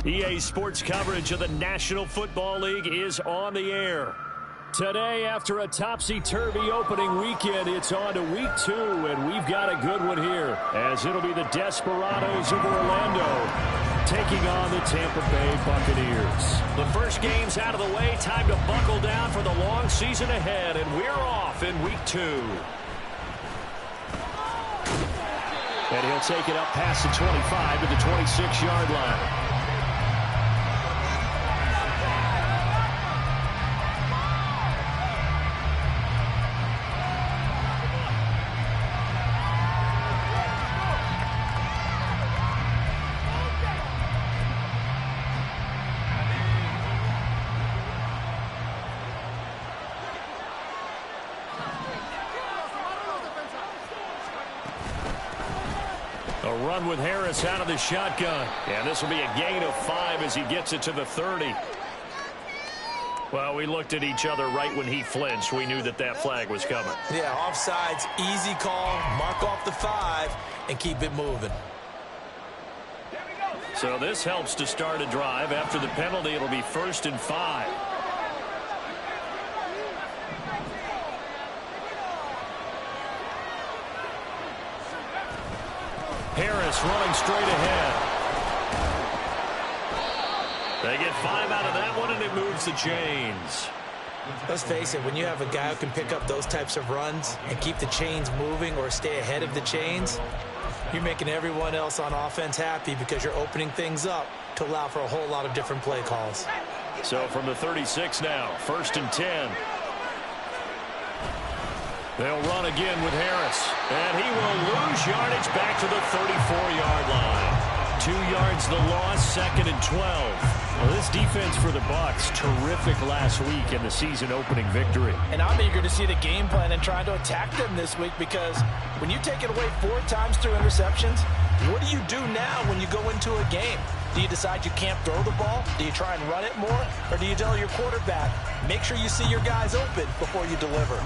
EA Sports coverage of the National Football League is on the air. Today, after a topsy-turvy opening weekend, it's on to week 2, and we've got a good one here, as it'll be the Desperados of Orlando taking on the Tampa Bay Buccaneers. The first game's out of the way, time to buckle down for the long season ahead, and we're off in week 2. And he'll take it up past the 25 to the 26-yard line. A run with Harris out of the shotgun. And this will be a gain of 5 as he gets it to the 30. Well, we looked at each other right when he flinched. We knew that that flag was coming. Yeah, offsides, easy call, mark off the 5, and keep it moving. So this helps to start a drive. After the penalty, it'll be 1st and 5. Harris running straight ahead. They get 5 out of that one, and it moves the chains. Let's face it, when you have a guy who can pick up those types of runs and keep the chains moving or stay ahead of the chains, you're making everyone else on offense happy because you're opening things up to allow for a whole lot of different play calls. So from the 36 now, 1st and 10. They'll run again with Harris. And he will lose yardage back to the 34-yard line. 2 yards the loss, 2nd and 12. Well, this defense for the Bucs, terrific last week in the season-opening victory. And I'm eager to see the game plan and try to attack them this week, because when you take it away 4 times through interceptions, what do you do now when you go into a game? Do you decide you can't throw the ball? Do you try and run it more? Or do you tell your quarterback, make sure you see your guys open before you deliver?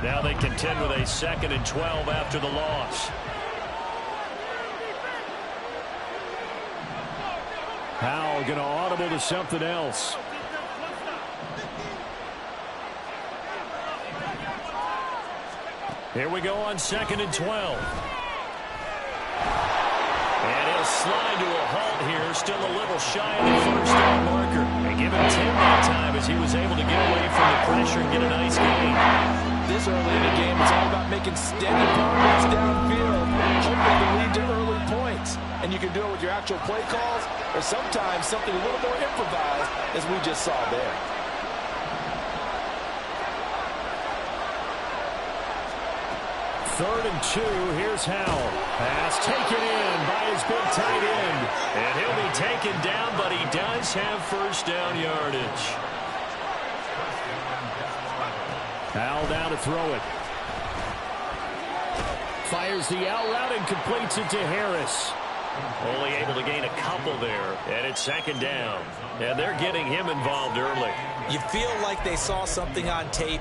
Now they contend with a 2nd and 12 after the loss. Howell going to audible to something else. Here we go on 2nd and 12. And he'll slide to a halt here, still a little shy of the 1st down marker. They give him 10 that time as he was able to get away from the pressure and get a nice gain. This early in the game, it's all about making steady progress downfield, hoping to lead to early points. And you can do it with your actual play calls, or sometimes something a little more improvised, as we just saw there. Third and 2, here's Howell. Pass taken in by his big tight end. And he'll be taken down, but he does have 1st down yardage. Howell down to throw it. Fires the out route and completes it to Harris. Only able to gain a couple there, and it's 2nd down. And they're getting him involved early. You feel like they saw something on tape,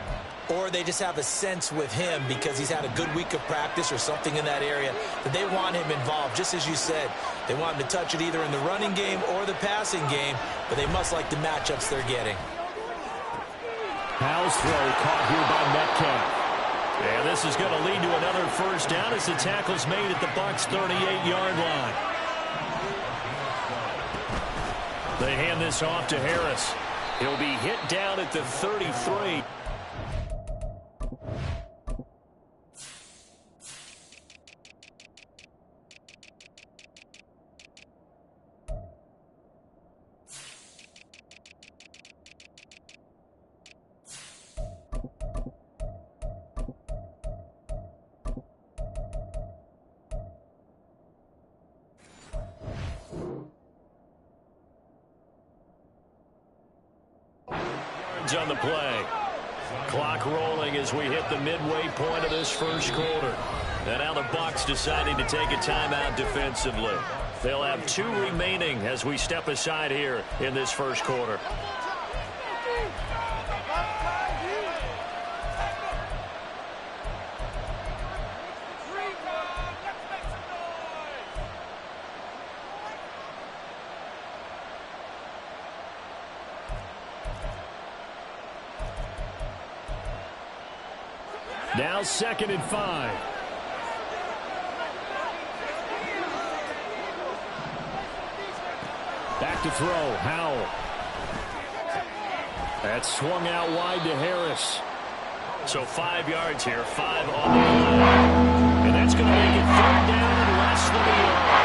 or they just have a sense with him because he's had a good week of practice or something in that area that they want him involved. Just as you said, they want him to touch it either in the running game or the passing game, but they must like the matchups they're getting. Howell's throw caught here by Metcalf. And this is going to lead to another 1st down as the tackle's made at the Bucs' 38-yard line. They hand this off to Harris. He'll be hit down at the 33. On the play. Clock rolling as we hit the midway point of this 1st quarter. And now the Bucs deciding to take a timeout defensively. They'll have 2 remaining as we step aside here in this 1st quarter. Now 2nd and 5. Back to throw. Howell. That's swung out wide to Harris. So 5 yards here, 5 on the play. And that's going to make it 3rd down and less than a yard.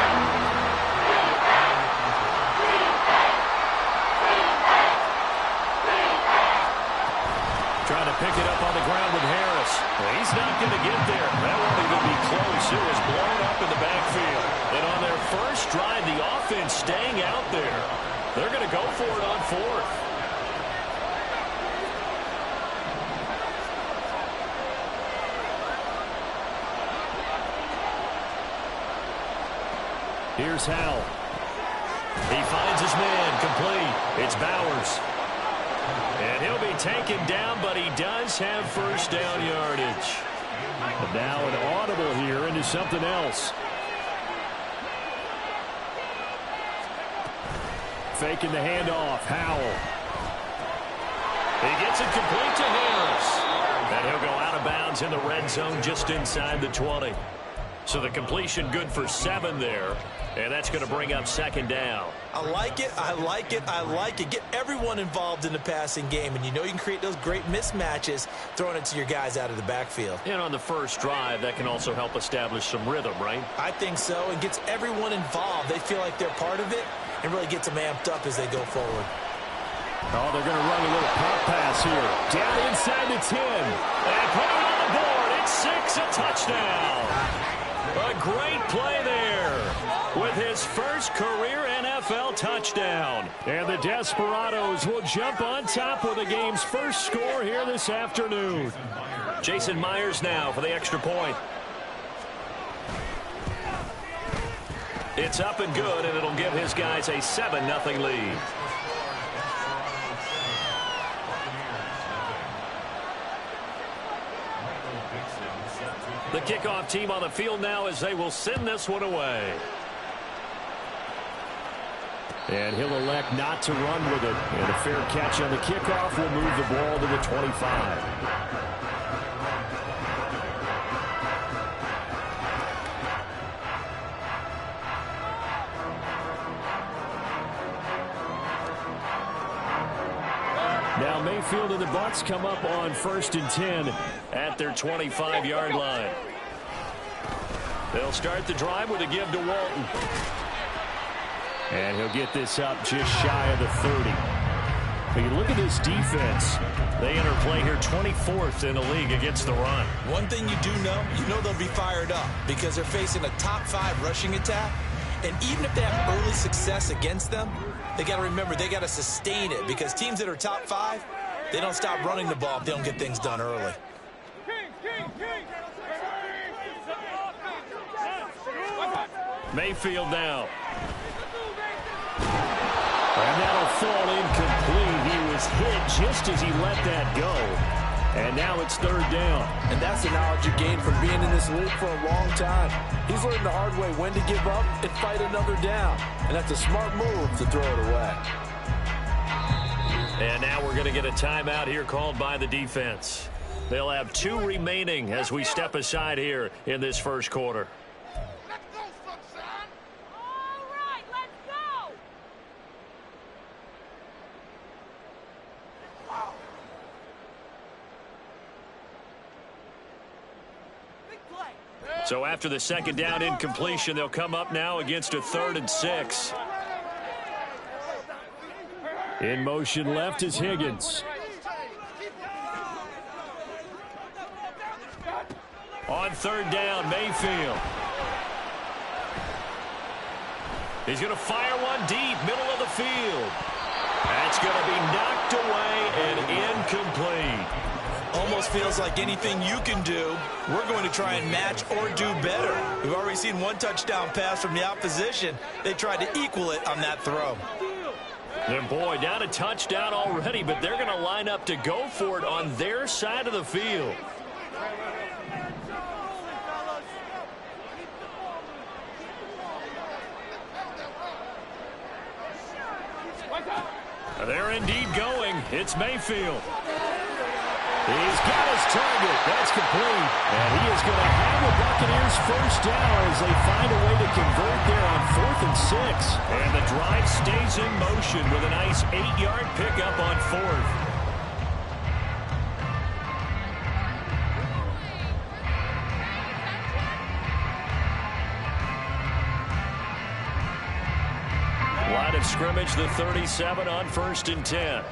Trying to pick it up on the ground with Harris. Well, he's not going to get there. That won't even be close. It was blown up in the backfield. And on their first drive, the offense staying out there. They're going to go for it on 4th. Here's Howell. He finds his man, complete. It's Bowers. And he'll be taken down, but he does have first down yardage. And now an audible here into something else. Faking the handoff. Howell. He gets it complete to Harris. And he'll go out of bounds in the red zone just inside the 20. So the completion good for 7 there. And that's going to bring up 2nd down. I like it. I like it. I like it. Get everyone involved in the passing game. And you know you can create those great mismatches throwing it to your guys out of the backfield. And on the first drive, that can also help establish some rhythm, right? I think so. It gets everyone involved. They feel like they're part of it and really gets them amped up as they go forward. Oh, they're going to run a little pop pass here. Down inside the 10. And put it on the board. It's 6, a touchdown. A great play there with his first career NFL touchdown. And the Desperados will jump on top with the game's first score here this afternoon. Jason Myers now for the extra point. It's up and good, and it'll give his guys a 7-0 lead. The kickoff team on the field now as they will send this one away. And he'll elect not to run with it. And a fair catch on the kickoff will move the ball to the 25. Now Mayfield and the Bucs come up on 1st and 10 at their 25-yard line. They'll start the drive with a give to Walton. And he'll get this up just shy of the 30. But you look at this defense. They enter play here 24th in the league against the run. One thing you do know, they'll be fired up because they're facing a top 5 rushing attack. And even if they have early success against them, they got to remember they got to sustain it because teams that are top 5, they don't stop running the ball if they don't get things done early. Mayfield now. And that'll fall incomplete. He was hit just as he let that go. And now it's 3rd down. And that's the knowledge you gain from being in this league for a long time. He's learned the hard way when to give up and fight another down. And that's a smart move to throw it away. And now we're going to get a timeout here called by the defense. They'll have 2 remaining as we step aside here in this first quarter. So after the 2nd down incompletion, they'll come up now against a 3rd and 6. In motion left is Higgins. On 3rd down, Mayfield. He's going to fire one deep, middle of the field. That's going to be knocked away and incomplete. Almost feels like anything you can do, we're going to try and match or do better. We've already seen 1 touchdown pass from the opposition. They tried to equal it on that throw. And boy, down a touchdown already, but they're going to line up to go for it on their side of the field. They're indeed going. It's Mayfield. He's got his target. That's complete. And he is going to have the Buccaneers first down as they find a way to convert there on 4th and 6. And the drive stays in motion with a nice 8-yard pickup on 4th. Line of scrimmage, the 37 on 1st and 10.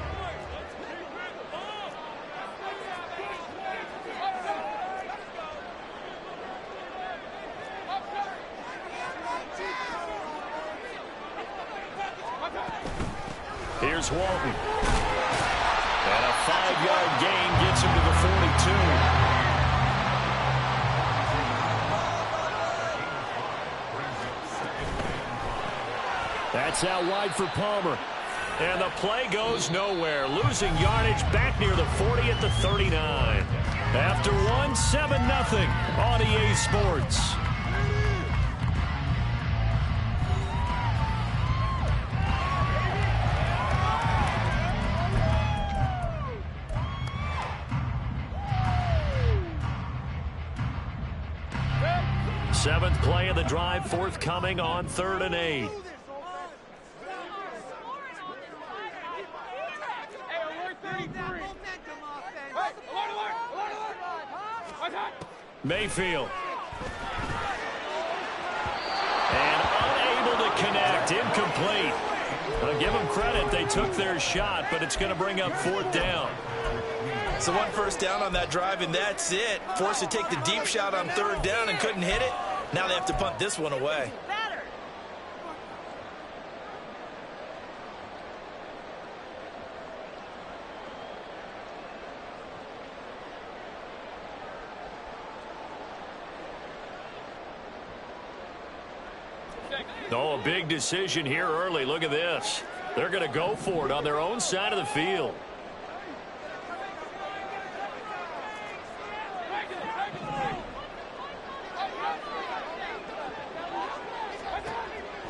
Here's Walton. And a 5-yard gain gets him to the 42. That's out wide for Palmer. And the play goes nowhere. Losing yardage back near the 40 at the 39. After one, 7-0 on EA Sports. Seventh play of the drive, forthcoming on 3rd and 8. Mayfield. And unable to connect. Incomplete. I'll give them credit. They took their shot, but it's going to bring up 4th down. So 1 first down on that drive, and that's it. Forced to take the deep shot on 3rd down and couldn't hit it. Now they have to punt this one away. Oh, a big decision here early. Look at this. They're going to go for it on their own side of the field.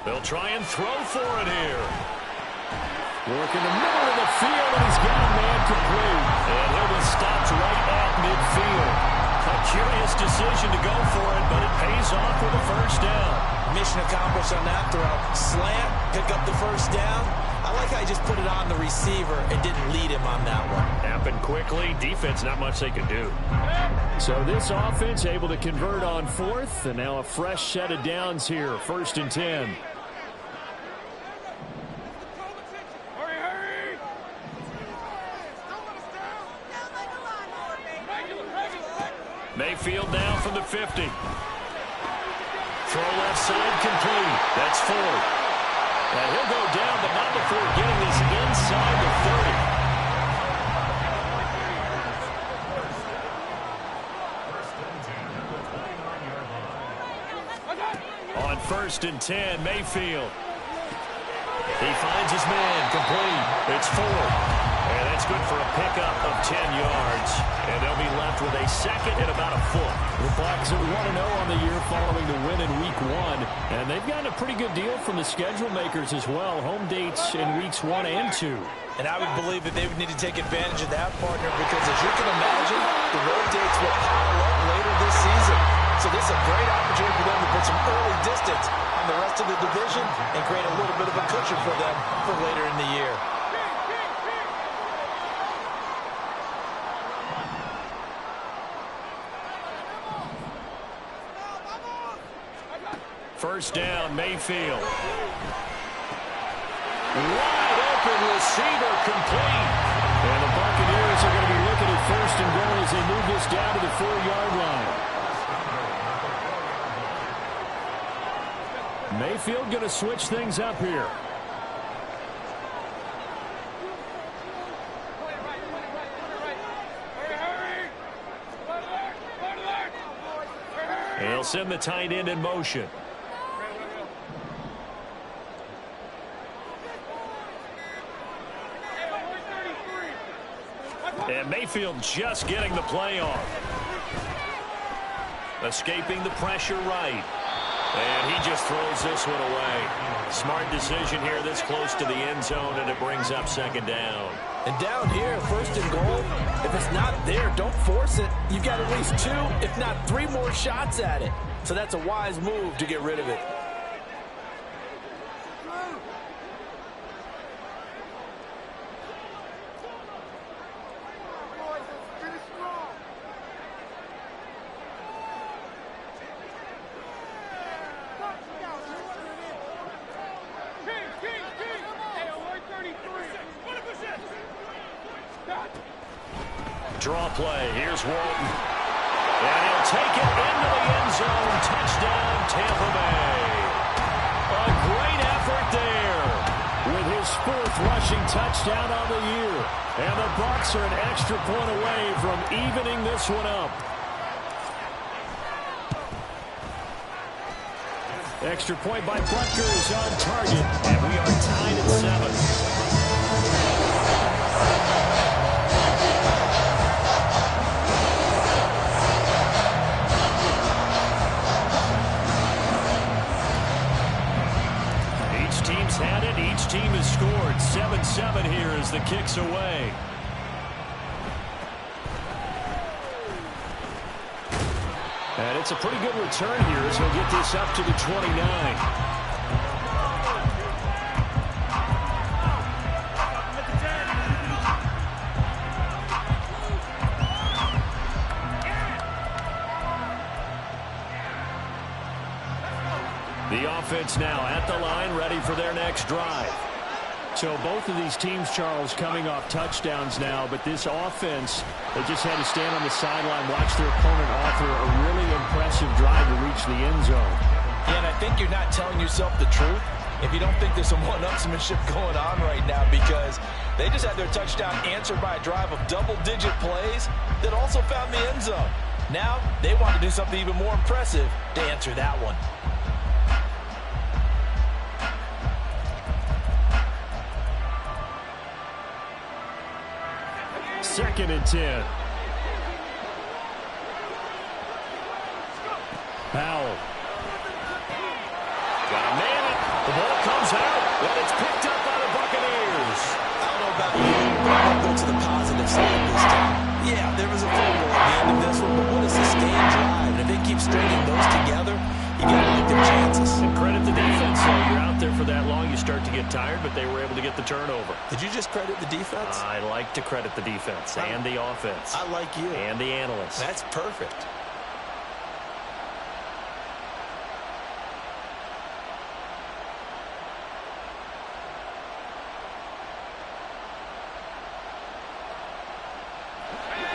They'll try and throw for it here. Working the middle of the field, and he's got a man complete. And he'll be stopped right at midfield. A curious decision to go for it, but it pays off with a first down. Mission accomplished on that throw. Slant, pick up the first down. I like how he just put it on the receiver and didn't lead him on that one. Happened quickly. Defense, not much they could do. So this offense able to convert on 4th, and now a fresh set of downs here. 1st and 10. Mayfield now from the 50. Throw left side complete. That's 4. And he'll go down, but not before getting this inside the 30. On 1st and 10, Mayfield. He finds his man complete. It's 4. And that's good for a pickup of 10 yards. And they'll be left with a 2nd and about a foot. The Bucs are 1-0 on the year following the win in Week 1. And they've gotten a pretty good deal from the schedule makers as well. Home dates in Weeks 1 and 2. And I would believe that they would need to take advantage of that, partner, because as you can imagine, the road dates will pile up later this season. So this is a great opportunity for them to put some early distance on the rest of the division and create a little bit of a cushion for them for later in the year. First down, Mayfield. Wide open receiver complete. And the Buccaneers are going to be looking at 1st and goal as they move this down to the 4-yard line. Mayfield going to switch things up here. And he'll send the tight end in motion. And Mayfield just getting the play off. Escaping the pressure right. And he just throws this one away. Smart decision here this close to the end zone, and it brings up second down. And down here, first and goal, if it's not there, don't force it. You've got at least 2, if not 3 more shots at it. So that's a wise move to get rid of it. Draw play. Here's Walton. And he'll take it into the end zone. Touchdown, Tampa Bay. A great effort there with his 4th rushing touchdown on the year. And the Bucs are an extra point away from evening this one up. Extra point by Butker is on target. And we are tied at 7. Had it. Each team has scored. 7-7 here as the kick's away. And it's a pretty good return here as he'll get this up to the 29. The offense now at the line, ready for their next drive. So both of these teams, Charles, coming off touchdowns now, but this offense, they just had to stand on the sideline, watch their opponent author a really impressive drive to reach the end zone. Yeah, and I think you're not telling yourself the truth if you don't think there's some one-upsmanship going on right now, because they just had their touchdown answered by a drive of double-digit plays that also found the end zone. Now they want to do something even more impressive to answer that one. Second and 10. Powell. Got a man. The ball comes out, and it's picked up by the Buccaneers. I don't know about you, but I'm going to go to the positive side this time. Yeah, there was a fumble at the end of this one, but what a sustained drive. And if they keep stringing those together, you got to like their chances. And credit the defense. So you're out there for that long, you start to get tired, but they were able to get the turnover. Did you just credit the defense? I like to credit the defense and the offense. I like you. And the analysts. That's perfect.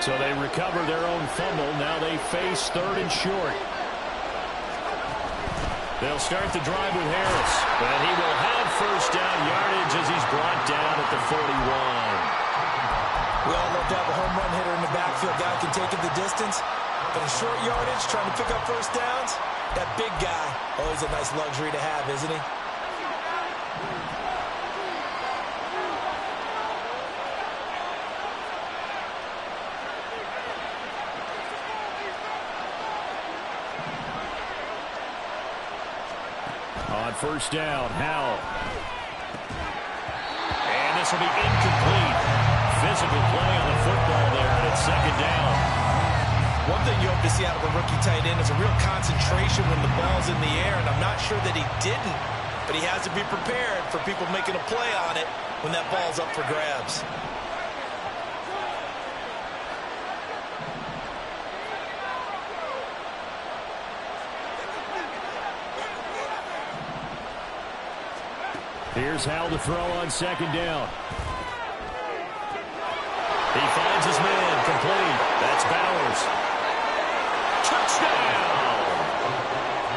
So they recover their own fumble. Now they face 3rd and short. They'll start the drive with Harris. And he will have first down yardage as he's brought down at the 41. We all love to have a home run hitter in the backfield. Guy can take it the distance. But in short yardage, trying to pick up first downs, that big guy, always a nice luxury to have, isn't he? On first down, Howell. And this will be incomplete. Physical play on the football there, and it's second down. One thing you hope to see out of a rookie tight end is a real concentration when the ball's in the air, and I'm not sure that he didn't, but he has to be prepared for people making a play on it when that ball's up for grabs. Here's Howell to throw on second down. He finds his man, complete. That's Bowers. Touchdown!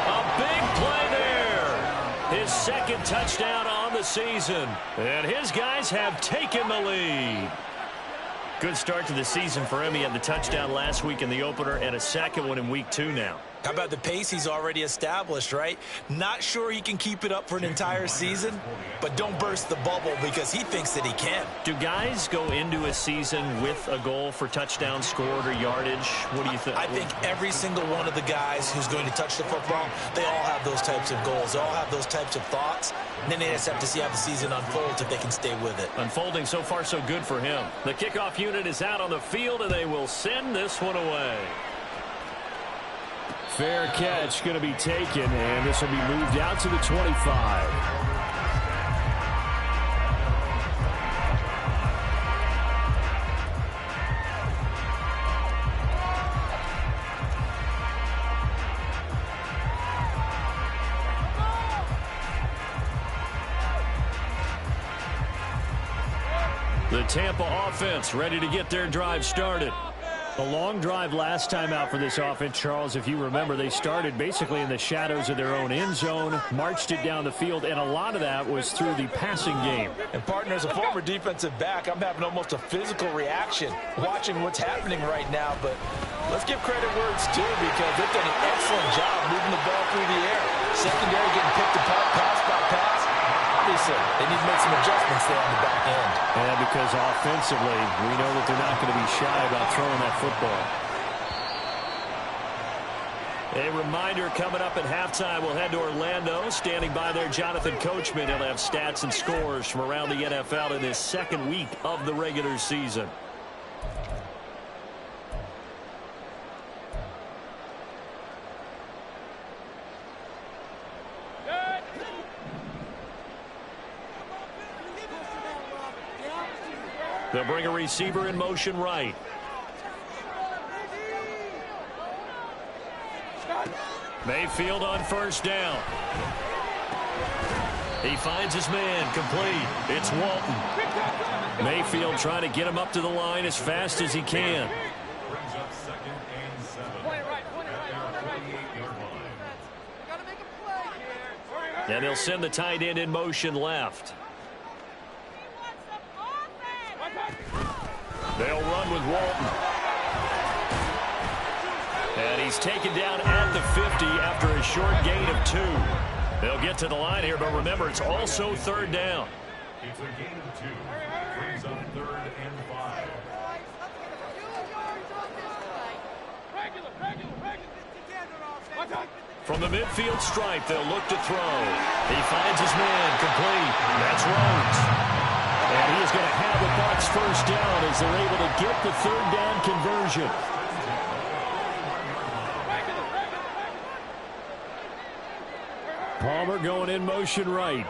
A big play there. His second touchdown on the season. And his guys have taken the lead. Good start to the season for him. He had the touchdown last week in the opener and a second one in week 2 now. How about the pace he's already established, right? Not sure he can keep it up for an entire season, but don't burst the bubble because he thinks that he can. Do guys go into a season with a goal for touchdown scored or yardage? What do you think? I think every single one of the guys who's going to touch the football, they all have those types of goals. They all have those types of thoughts. And then they just have to see how the season unfolds if they can stay with it. Unfolding so far so good for him. The kickoff unit is out on the field, and they will send this one away. Fair catch going to be taken, and this will be moved out to the 25. The Tampa offense ready to get their drive started. A long drive last time out for this offense, Charles. If you remember, they started basically in the shadows of their own end zone, marched it down the field, and a lot of that was through the passing game. And, partner, as a former defensive back, I'm having almost a physical reaction watching what's happening right now. But let's give credit where it's due because they've done an excellent job moving the ball through the air. Secondary getting picked apart pass by pass. Obviously, they need to make some adjustments there on the back end. And because offensively, we know that they're not going to be shy about throwing that football. A reminder coming up at halftime, we'll head to Orlando. Standing by there, Jonathan Coachman. He'll have stats and scores from around the NFL in this second week of the regular season. They'll bring a receiver in motion right. Mayfield on first down. He finds his man, complete. It's Walton. Mayfield trying to get him up to the line as fast as he can. And they'll send the tight end in motion left. They'll run with Walton. And he's taken down at the 50 after a short gain of 2. They'll get to the line here, but remember, it's also third down. It's a gain of 2. Brings up 3rd and 5. From the midfield stripe, they'll look to throw. He finds his man, complete. That's Rhodes. And he is going to have the Bucs first down as they're able to get the third down conversion. Palmer going in motion right.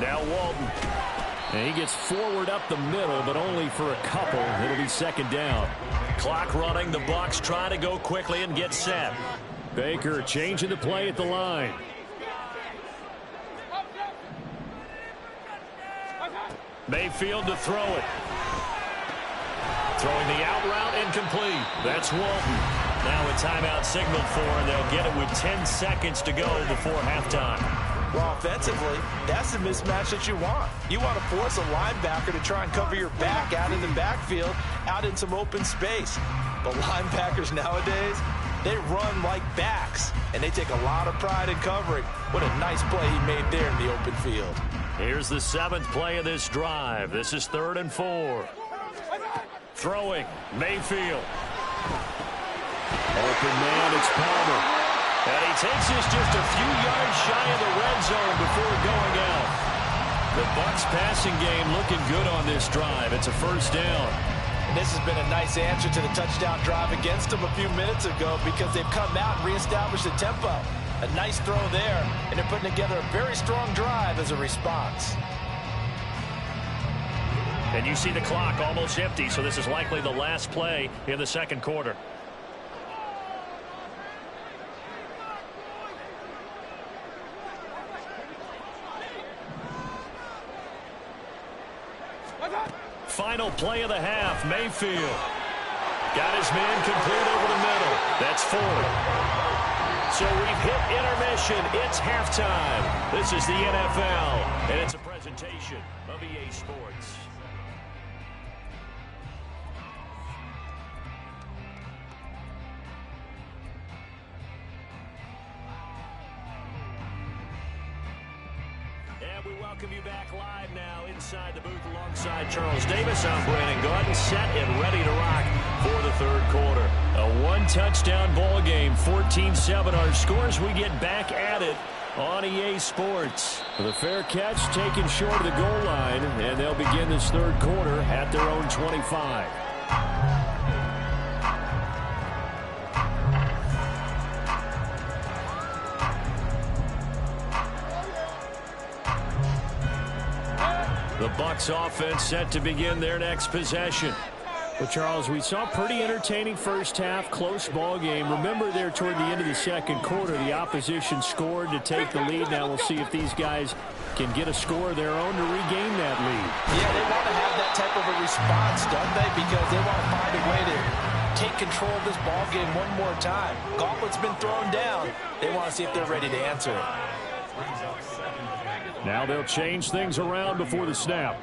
Now Walton. And he gets forward up the middle, but only for a couple. It'll be second down. Clock running. The Bucs trying to go quickly and get set. Baker changing the play at the line. Mayfield to throw it. Throwing the out route incomplete. That's Walton. Now a timeout signaled for, and they'll get it with 10 seconds to go before halftime. Well, offensively, that's the mismatch that you want. You want to force a linebacker to try and cover your back out in the backfield, out in some open space. But linebackers nowadays, they run like backs, and they take a lot of pride in covering. What a nice play he made there in the open field. Here's the 7th play of this drive. This is 3rd and 4. Throwing, Mayfield. Open man, it's Palmer. And he takes this just a few yards shy of the red zone before going out. The Bucs passing game looking good on this drive. It's a first down. And this has been a nice answer to the touchdown drive against them a few minutes ago because they've come out and reestablished the tempo. A nice throw there, and they're putting together a very strong drive as a response. And you see the clock almost empty, so this is likely the last play in the second quarter. Final play of the half, Mayfield. Got his man complete over the middle. That's 4. So we've hit intermission. It's halftime. This is the NFL, and it's a presentation of EA Sports. And we welcome you back live now inside the booth alongside Charles Davis. I'm Brandon Gaudin, set and ready to rock for the third quarter. A one-touchdown ball game, 14-7 our scores. We get back at it on EA Sports. The fair catch taken short of the goal line, and they'll begin this third quarter at their own 25. The Bucs offense set to begin their next possession. Well, Charles, we saw a pretty entertaining first half, close ball game. Remember there toward the end of the second quarter, the opposition scored to take the lead. Now we'll see if these guys can get a score of their own to regain that lead. Yeah, they want to have that type of a response, don't they? Because they want to find a way to take control of this ball game one more time. Gauntlet's been thrown down. They want to see if they're ready to answer it. Now they'll change things around before the snap.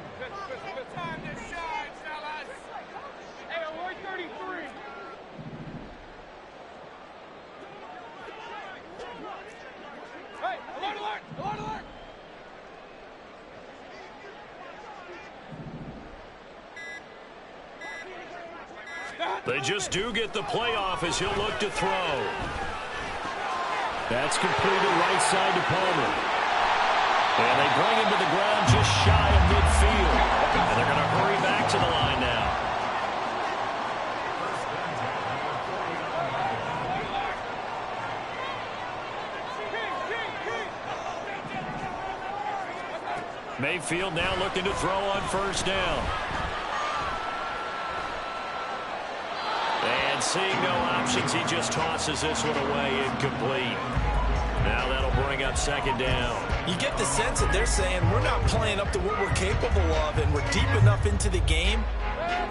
They just do get the playoff as he'll look to throw. That's completed right side to Palmer. And they bring him to the ground just shy of midfield. And they're going to hurry back to the line now. Mayfield now looking to throw on first down. And seeing no options, he just tosses this one away, incomplete. Now that'll bring up second down. You get the sense that they're saying we're not playing up to what we're capable of, and we're deep enough into the game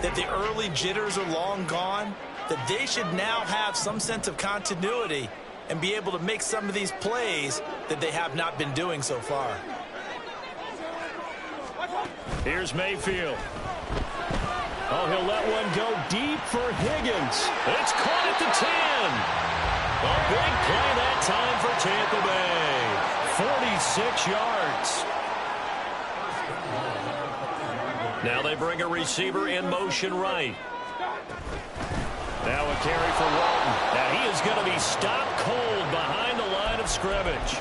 that the early jitters are long gone, that they should now have some sense of continuity and be able to make some of these plays that they have not been doing so far. Here's Mayfield. Oh, he'll let one go deep for Higgins. It's caught at the 10. A big play that time for Tampa Bay. 46 yards. Now they bring a receiver in motion right. Now a carry for Walton. Now he is going to be stopped cold behind the line of scrimmage.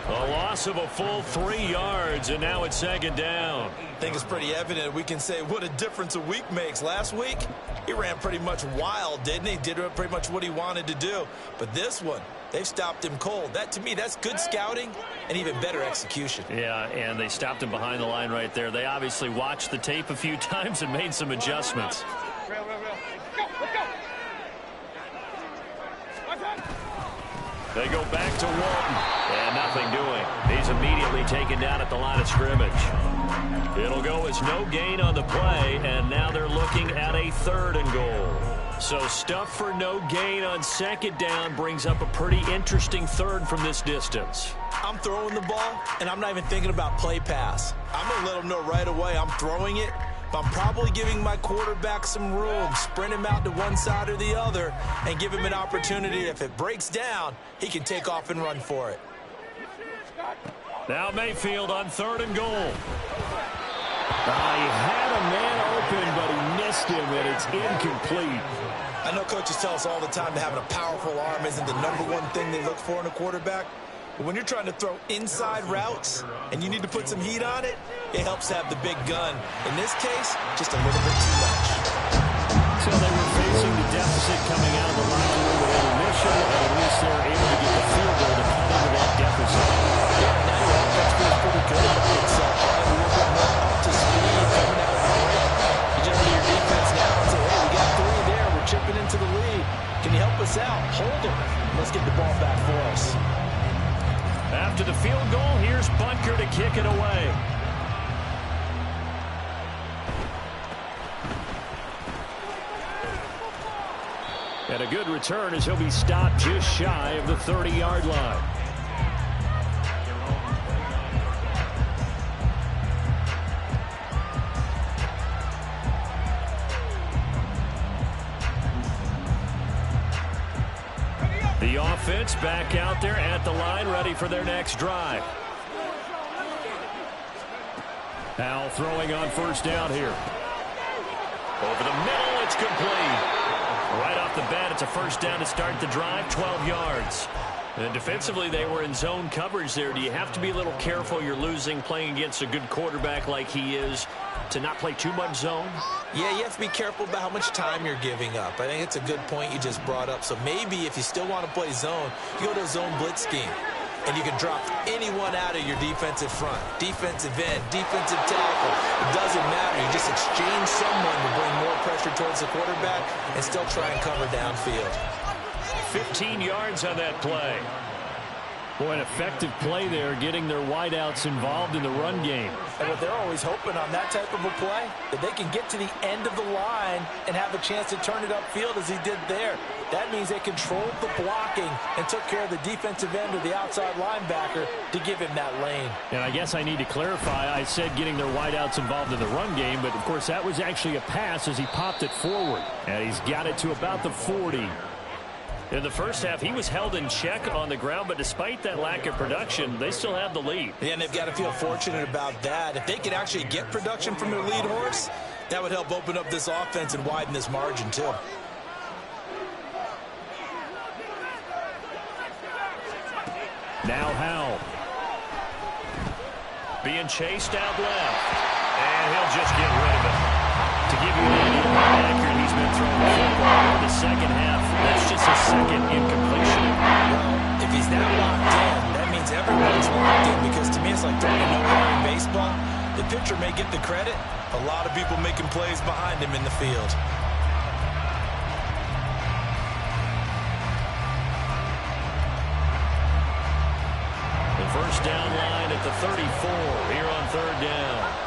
A loss of a full 3 yards, and now it's second down. I think it's pretty evident. We can say what a difference a week makes. Last week, he ran pretty much wild, didn't he? Did pretty much what he wanted to do. But this one, they've stopped him cold. That, to me, that's good scouting and even better execution. Yeah, and they stopped him behind the line right there. They obviously watched the tape a few times and made some adjustments. They go back to Walton, and nothing doing. He's immediately taken down at the line of scrimmage. It'll go as no gain on the play, and now they're looking at a 3rd and goal. So stuff for no gain on second down brings up a pretty interesting 3rd from this distance. I'm throwing the ball, and I'm not even thinking about play pass. I'm going to let them know right away I'm throwing it. But I'm probably giving my quarterback some room, sprint him out to one side or the other, and give him an opportunity. If it breaks down, he can take off and run for it. Now Mayfield on 3rd and goal. He had a man open, but he missed him, and it's incomplete. I know coaches tell us all the time that having a powerful arm isn't the #1 thing they look for in a quarterback. But when you're trying to throw inside routes and you need to put some heat on it, it helps to have the big gun. In this case, just a little bit too much. So they were facing the deficit coming out of the locker room with intermission, and at least they're able to get the field goal to cut into that deficit. Yeah, now your offense feels pretty good about itself. Playing a little bit more up to speed, coming out of the break. You just look at your defense now and say, hey, we got 3 there. We're chipping into the lead. Can you help us out? Hold them. Let's get the ball back for us. After the field goal, here's Bunker to kick it away. And a good return as he'll be stopped just shy of the 30-yard line. The offense back out there at the line, ready for their next drive. Howell throwing on first down here. Over the middle, it's complete. Right off the bat, it's a first down to start the drive, 12 yards. And defensively, they were in zone coverage there. Do you have to be a little careful? You're losing playing against a good quarterback like he is to not play too much zone? Yeah, you have to be careful about how much time you're giving up. I think it's a good point you just brought up. So maybe if you still want to play zone, you go to a zone blitz scheme. And you can drop anyone out of your defensive front. Defensive end, defensive tackle. It doesn't matter. You just exchange someone to bring more pressure towards the quarterback and still try and cover downfield. 15 yards on that play. Boy, an effective play there, getting their wideouts involved in the run game. And what they're always hoping on that type of a play, that they can get to the end of the line and have a chance to turn it upfield as he did there. That means they controlled the blocking and took care of the defensive end or the outside linebacker to give him that lane. And I guess I need to clarify, I said getting their wideouts involved in the run game, but of course that was actually a pass as he popped it forward. And he's got it to about the 40. In the first half, he was held in check on the ground, but despite that lack of production, they still have the lead. Yeah, and they've got to feel fortunate about that. If they could actually get production from their lead horse, that would help open up this offense and widen this margin, too. Now Howell. Being chased out left. And he'll just get rid of it. To give you an idea of how accurate he's been throwing the football in the second half, that's just his second incompletion. Well, if he's that locked in, that means everyone's locked in, because to me it's like throwing a no-hitter in baseball. The pitcher may get the credit. A lot of people making plays behind him in the field. The first down line at the 34 here on third down.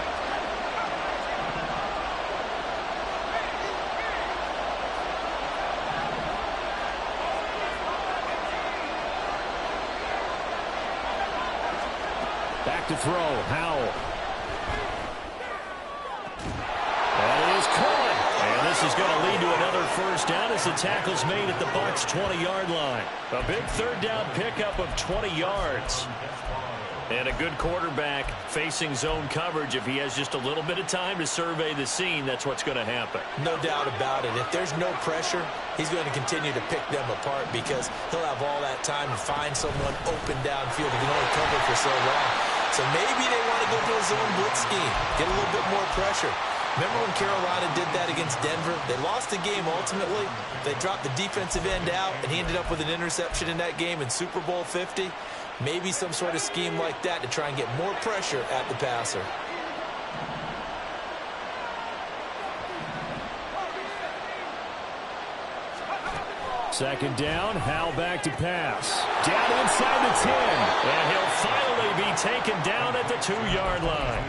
Back to throw, Howell. That is caught. And this is going to lead to another first down as the tackle's made at the Bucs' 20-yard line. A big third down pickup of 20 yards. And a good quarterback facing zone coverage. If he has just a little bit of time to survey the scene, that's what's going to happen. No doubt about it. If there's no pressure, he's going to continue to pick them apart, because he'll have all that time to find someone open downfield. He can only cover for so long. So maybe they want to go to a zone blitz scheme, get a little bit more pressure. Remember when Carolina did that against Denver? They lost the game ultimately. They dropped the defensive end out, and he ended up with an interception in that game in Super Bowl 50. Maybe some sort of scheme like that to try and get more pressure at the passer. Second down, Howell back to pass. Down inside the 10. And he'll finally be taken down at the 2-yard line.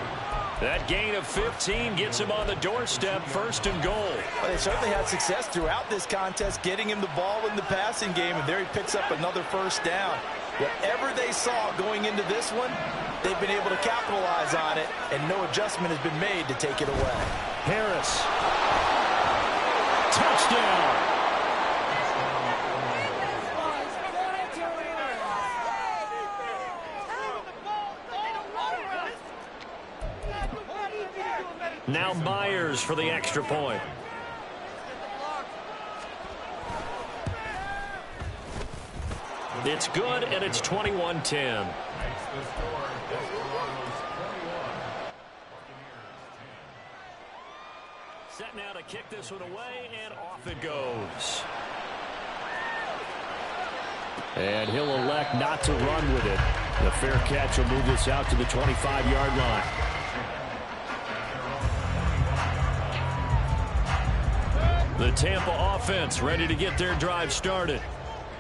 That gain of 15 gets him on the doorstep, first and goal. Well, they certainly had success throughout this contest, getting him the ball in the passing game, and there he picks up another first down. Whatever they saw going into this one, they've been able to capitalize on it, and no adjustment has been made to take it away. Harris. Touchdown. Now Myers for the extra point. It's good, and it's 21-10. Set now to kick this one away, and off it goes. And he'll elect not to run with it. The fair catch will move this out to the 25-yard line. The Tampa offense ready to get their drive started.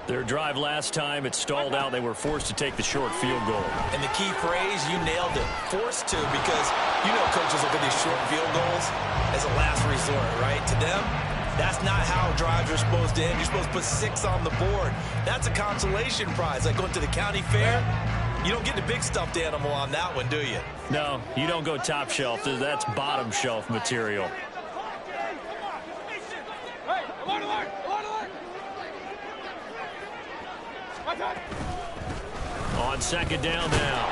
Their drive last time, it stalled out. They were forced to take the short field goal. And the key phrase, you nailed it. Forced to, because you know coaches look at these short field goals as a last resort, right? To them, that's not how drives are supposed to end. You're supposed to put 6 on the board. That's a consolation prize. Like going to the county fair, you don't get the big stuffed animal on that one, do you? No, you don't go top shelf. That's bottom shelf material. On second down now.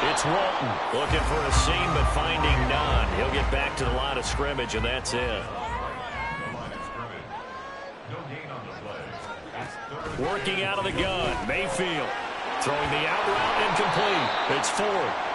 It's Walton looking for a seam but finding none. He'll get back to the line of scrimmage, and that's it. Working out of the gun, Mayfield throwing the out route incomplete. It's 4th.